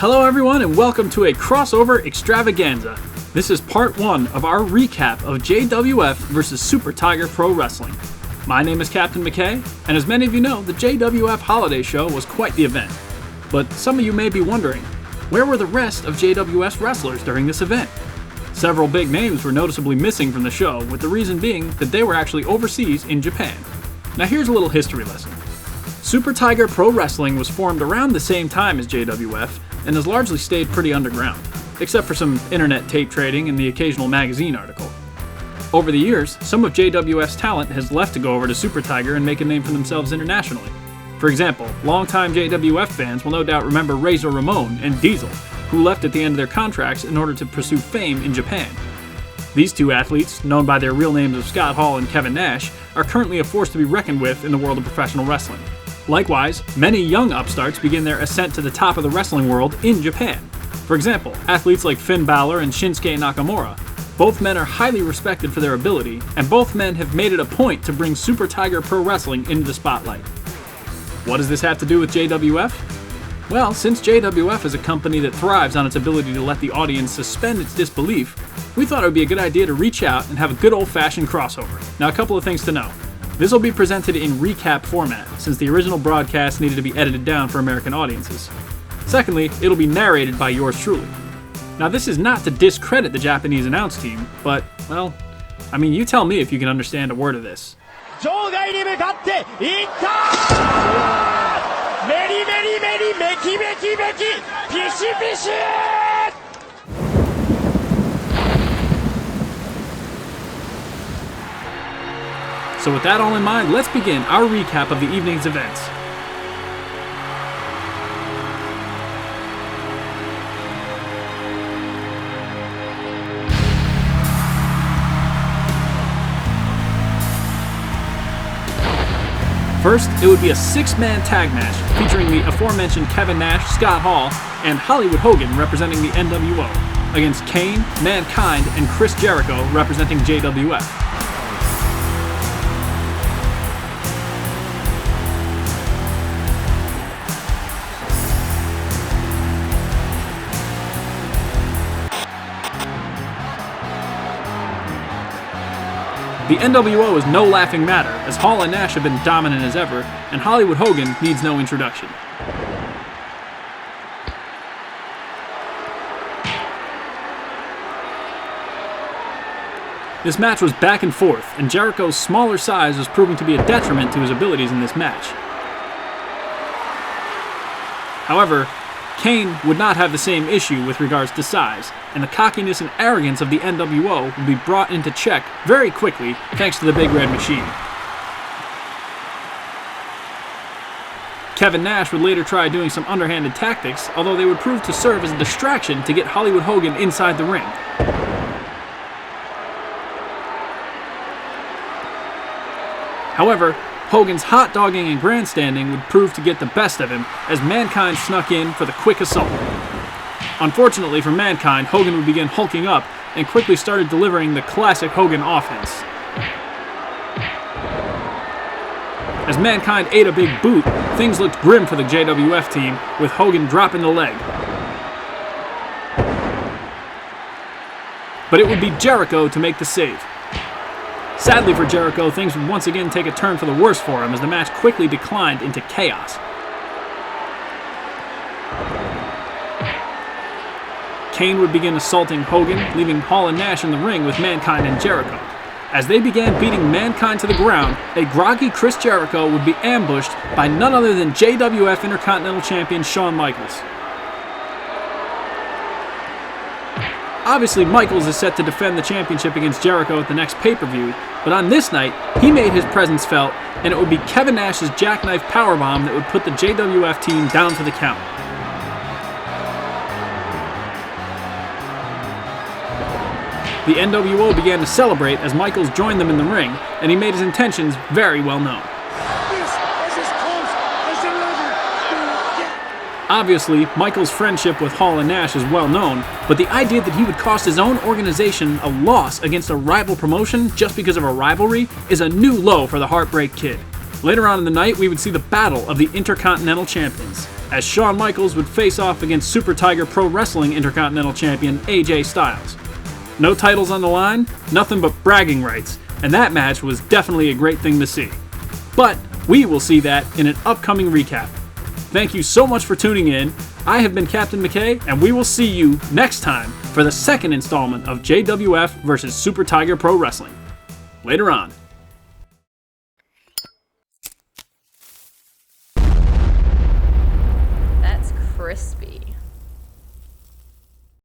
Hello everyone and welcome to a crossover extravaganza. This is part 1 of our recap of JWF vs. Super Tiger Pro Wrestling. My name is Captain McKay, and as many of you know, the JWF Holiday Show was quite the event. But some of you may be wondering, where were the rest of JWF's wrestlers during this event? Several big names were noticeably missing from the show, with the reason being that they were actually overseas in Japan. Now here's a little history lesson. Super Tiger Pro Wrestling was formed around the same time as JWF, and has largely stayed pretty underground, except for some internet tape trading and the occasional magazine article. Over the years, some of JWF's talent has left to go over to Super Tiger and make a name for themselves internationally. For example, longtime JWF fans will no doubt remember Razor Ramon and Diesel, who left at the end of their contracts in order to pursue fame in Japan. These two athletes, known by their real names of Scott Hall and Kevin Nash, are currently a force to be reckoned with in the world of professional wrestling. Likewise, many young upstarts begin their ascent to the top of the wrestling world in Japan. For example, athletes like Finn Balor and Shinsuke Nakamura. Both men are highly respected for their ability, and both men have made it a point to bring Super Tiger Pro Wrestling into the spotlight. What does this have to do with JWF? Well, since JWF is a company that thrives on its ability to let the audience suspend its disbelief, we thought it would be a good idea to reach out and have a good old-fashioned crossover. Now, a couple of things to know. This will be presented in recap format, since the original broadcast needed to be edited down for American audiences. Secondly, it'll be narrated by yours truly. Now, this is not to discredit the Japanese announce team, but, well, you tell me if you can understand a word of this. So with that all in mind, let's begin our recap of the evening's events. First, it would be a 6-man tag match featuring the aforementioned Kevin Nash, Scott Hall, and Hollywood Hogan representing the nWo, against Kane, Mankind, and Chris Jericho representing JWF. The nWo is no laughing matter, as Hall and Nash have been dominant as ever, and Hollywood Hogan needs no introduction. This match was back and forth, and Jericho's smaller size was proving to be a detriment to his abilities in this match. However, Kane would not have the same issue with regards to size, and the cockiness and arrogance of the nWo would be brought into check very quickly thanks to the Big Red Machine. Kevin Nash would later try doing some underhanded tactics, although they would prove to serve as a distraction to get Hollywood Hogan inside the ring. However, Hogan's hot-dogging and grandstanding would prove to get the best of him as Mankind snuck in for the quick assault. Unfortunately for Mankind, Hogan would begin hulking up and quickly started delivering the classic Hogan offense. As Mankind ate a big boot, things looked grim for the JWF team, with Hogan dropping the leg. But it would be Jericho to make the save. Sadly for Jericho, things would once again take a turn for the worse for him as the match quickly declined into chaos. Kane would begin assaulting Hogan, leaving Hall and Nash in the ring with Mankind and Jericho. As they began beating Mankind to the ground, a groggy Chris Jericho would be ambushed by none other than JWF Intercontinental Champion Shawn Michaels. Obviously, Michaels is set to defend the championship against Jericho at the next pay-per-view, but on this night, he made his presence felt, and it would be Kevin Nash's jackknife powerbomb that would put the JWF team down for the count. The nWo began to celebrate as Michaels joined them in the ring, and he made his intentions very well known. Obviously, Michaels' friendship with Hall and Nash is well known, but the idea that he would cost his own organization a loss against a rival promotion just because of a rivalry is a new low for the Heartbreak Kid. Later on in the night, we would see the battle of the Intercontinental Champions. as Shawn Michaels would face off against Super Tiger Pro Wrestling Intercontinental Champion AJ Styles. No titles on the line, nothing but bragging rights, and that match was definitely a great thing to see. But we will see that in an upcoming recap. Thank you so much for tuning in. I have been Captain McKay, and we will see you next time for the second installment of JWF vs. Super Tiger Pro Wrestling. Later on.